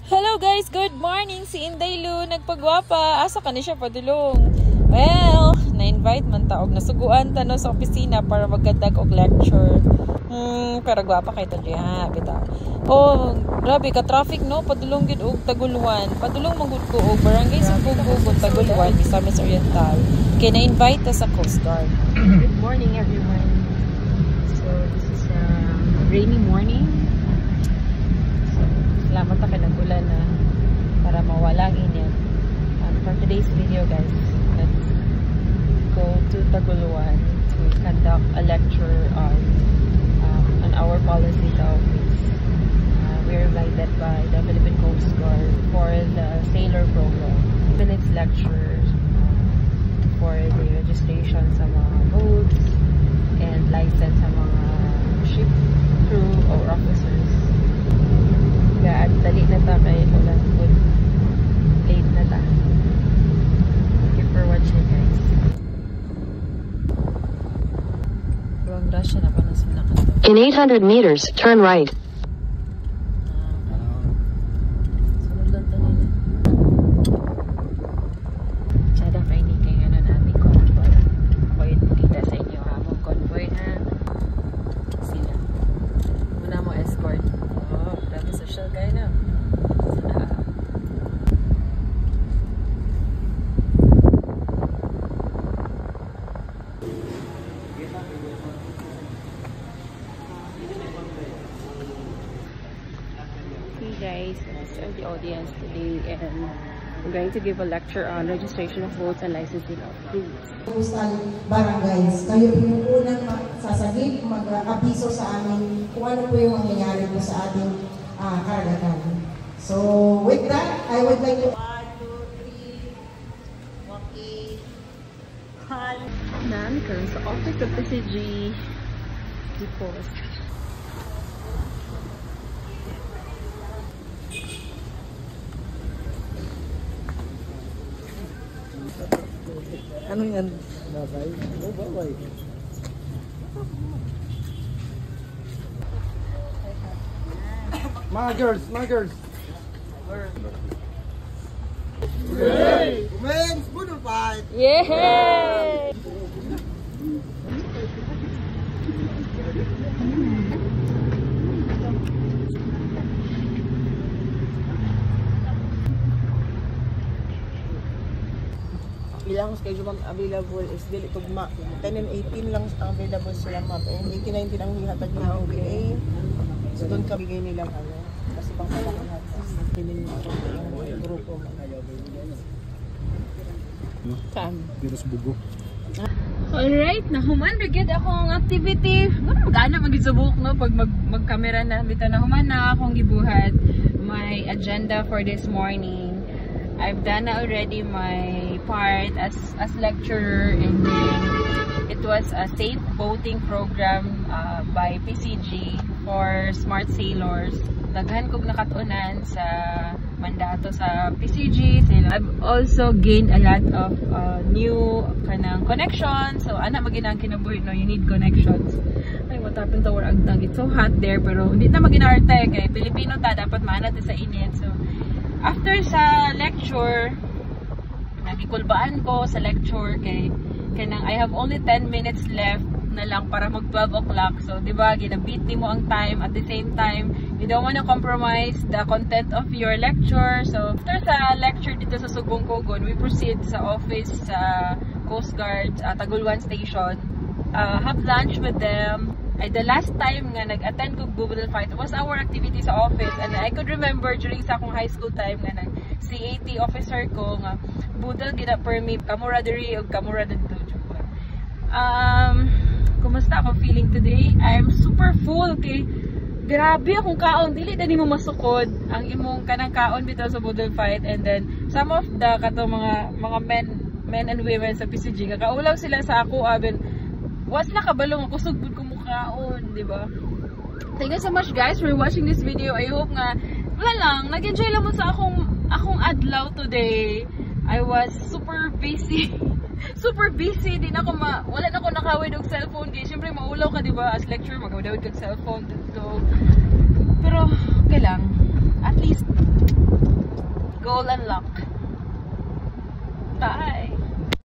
Hello guys, good morning. Si Inday Lu nagpagwapa. Asa ka ni siya padulong? Well, na-invite man ta og nasuguan ta no sa opisina para magkadag og lecture. Pero gwapa kay ta diha, bitaw. Oh, grabe ka traffic no, padulong gid og Taguluan. Padulong magud ko og barangay sa Pugo, Taguluan, Misamis Oriental. Kay na-invite ta sa Coast Guard. Good morning everyone. So this is a rainy morning. Salamat na kinagulan na para mawala ang init. For today's video guys, let's go to Taguluan to conduct a lecture on our policy sa office. We're invited by the Philippine Coast Guard for the sailor program. Even its lectures for the registration sa mga boats and license sa mga ship crew or officers. At dali na ta kay ulan food. Late na ta. Thank you for watching guys. Wrong rush na pa na sila kanto. In 800 meters, turn right. Sunod lang to nila. Sada kay ni kay ano namin convoy. Ako yung kita sa inyo ha. Mong convoy ha. Sila. Muna mo escort. Oh, grabe social guy na. Hey guys, this is the audience today and I'm going to give a lecture on registration of boats and licensing of cruise. Coastal barangays, kayo po yung unang sasagip, mag-abiso sa amin kung ano po yung mangyayari po sa ating karagatan. So, with that, I would like to... 1, 2, 3, okay. Nami karon sa office of PCG Depots. Ano yan? Babay? Oh, babay. Mga girls, mga girls. Yay! Women's Budol Fight! Yay! Ilang schedule available is dili tugma. 10 and 18 lang ang available sila map. And 18, 19 ang hihatag nila ang PA. So doon ka bigay nilang ano. Kasi bang kailangan natin yung grupo. Saan? Virus bugo. Alright, nahuman rigid akong activity. Magana mag-isubok no pag mag-camera na bitaw nahuman na akong gibuhat my agenda for this morning. I've done already my part as lecturer, and then it was a safe boating program by PCG for smart sailors. Daghan kog nakatunan sa mandato sa PCG. I've also gained a lot of new kanang connections. So ana maginang kinabuhi no, you need connections. Ay matapin to war agtag. It's so hot there pero hindi na maginarte kay Pilipino ta dapat maanat sa init. So after sa lecture, nagikulbaan ko sa lecture kay kanang I have only 10 minutes left na lang para mag 12 o'clock. So, di ba, ginabit mo ang time at the same time, you don't want to compromise the content of your lecture. So, after sa lecture dito sa Sugong Kogon, we proceed sa office sa Coast Guard, Taguluan Station. Have lunch with them. The last time nga nag-attend ko Budol Fight was our activity sa office, and I could remember during sa akong high school time nga nag CAT officer ko nga budol gina permit camaraderie o camaraderie. Kumusta ako feeling today? I'm super full kay grabe akong kaon, dili na nimo masukod ang imong kanang kaon bitaw sa Budol Fight. And then some of the kato mga men and women sa PCG kakaulaw sila sa ako aben was nakabalong ako sugbod ko mukhaon, di ba? Thank you so much guys for watching this video. I hope nga wala lang nag-enjoy lang mo sa akong adlaw today. I was super busy. Super busy din ako wala na ako nakawid og cellphone kay syempre maulaw ka, di ba? As lecturer magawid kag cellphone dito. Pero okay lang. At least Goal unlock. Bye!